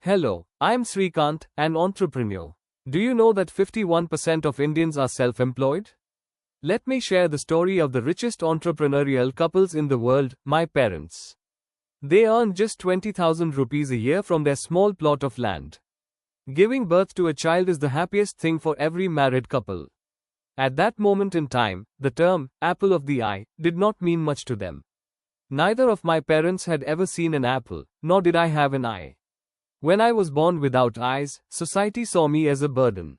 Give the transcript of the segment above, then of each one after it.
Hello, I'm Srikanth, an entrepreneur. Do you know that 51% of Indians are self-employed? Let me share the story of the richest entrepreneurial couples in the world, my parents. They earn just 20,000 rupees a year from their small plot of land. Giving birth to a child is the happiest thing for every married couple. At that moment in time, the term, apple of the eye, did not mean much to them. Neither of my parents had ever seen an apple, nor did I have an eye. When I was born without eyes, society saw me as a burden.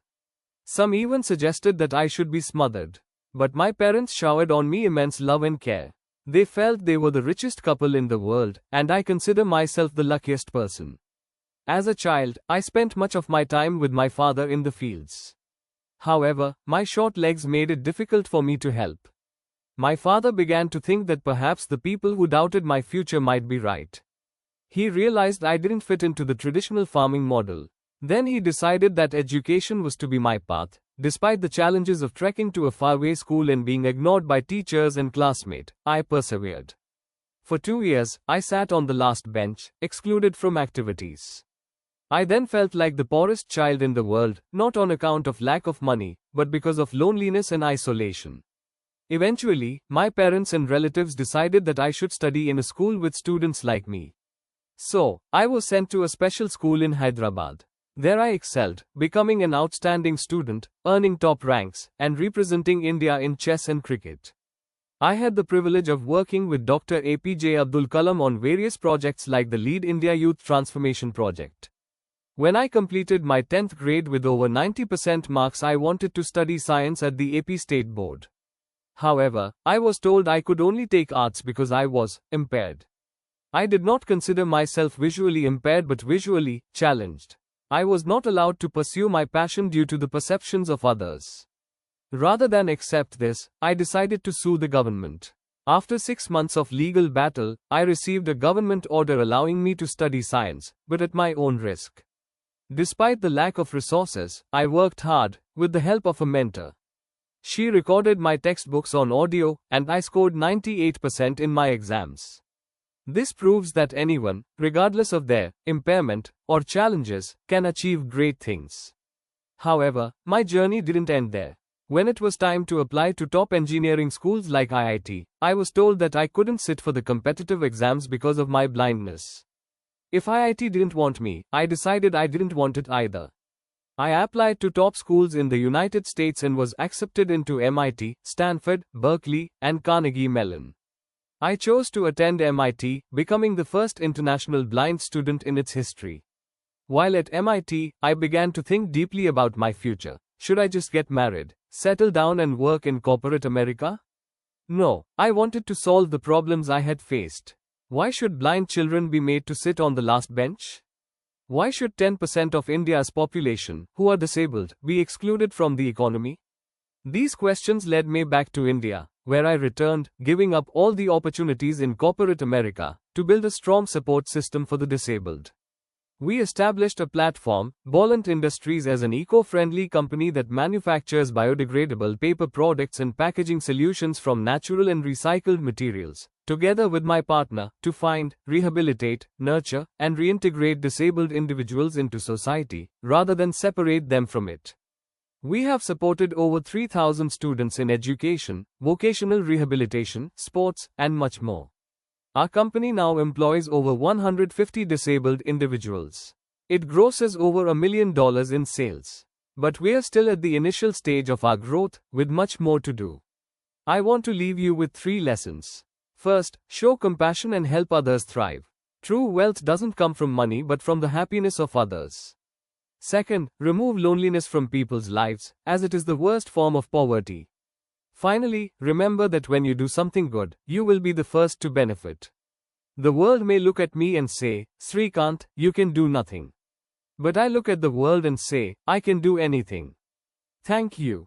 Some even suggested that I should be smothered. But my parents showered on me immense love and care. They felt they were the richest couple in the world, and I consider myself the luckiest person. As a child, I spent much of my time with my father in the fields. However, my short legs made it difficult for me to help. My father began to think that perhaps the people who doubted my future might be right. He realized I didn't fit into the traditional farming model. Then he decided that education was to be my path. Despite the challenges of trekking to a faraway school and being ignored by teachers and classmates, I persevered. For 2 years, I sat on the last bench, excluded from activities. I then felt like the poorest child in the world, not on account of lack of money, but because of loneliness and isolation. Eventually, my parents and relatives decided that I should study in a school with students like me. So, I was sent to a special school in Hyderabad. There I excelled, becoming an outstanding student, earning top ranks, and representing India in chess and cricket. I had the privilege of working with Dr. APJ Abdul Kalam on various projects like the Lead India Youth Transformation Project. When I completed my 10th grade with over 90% marks, I wanted to study science at the AP State Board. However, I was told I could only take arts because I was impaired. I did not consider myself visually impaired but visually challenged. I was not allowed to pursue my passion due to the perceptions of others. Rather than accept this, I decided to sue the government. After 6 months of legal battle, I received a government order allowing me to study science, but at my own risk. Despite the lack of resources, I worked hard, with the help of a mentor. She recorded my textbooks on audio, and I scored 98% in my exams. This proves that anyone, regardless of their impairment or challenges, can achieve great things. However, my journey didn't end there. When it was time to apply to top engineering schools like IIT, I was told that I couldn't sit for the competitive exams because of my blindness. If IIT didn't want me, I decided I didn't want it either. I applied to top schools in the United States and was accepted into MIT, Stanford, Berkeley, and Carnegie Mellon. I chose to attend MIT, becoming the first international blind student in its history. While at MIT, I began to think deeply about my future. Should I just get married, settle down and work in corporate America? No, I wanted to solve the problems I had faced. Why should blind children be made to sit on the last bench? Why should 10% of India's population, who are disabled, be excluded from the economy? These questions led me back to India, where I returned, giving up all the opportunities in corporate America, to build a strong support system for the disabled. We established a platform, Bolla Industries, as an eco-friendly company that manufactures biodegradable paper products and packaging solutions from natural and recycled materials, together with my partner, to find, rehabilitate, nurture, and reintegrate disabled individuals into society, rather than separate them from it. We have supported over 3,000 students in education, vocational rehabilitation, sports, and much more. Our company now employs over 150 disabled individuals. It grosses over $1 million in sales. But we are still at the initial stage of our growth, with much more to do. I want to leave you with 3 lessons. First, show compassion and help others thrive. True wealth doesn't come from money but from the happiness of others. Second, remove loneliness from people's lives, as it is the worst form of poverty. Finally, remember that when you do something good, you will be the first to benefit. The world may look at me and say, Srikanth, you can do nothing. But I look at the world and say, I can do anything. Thank you.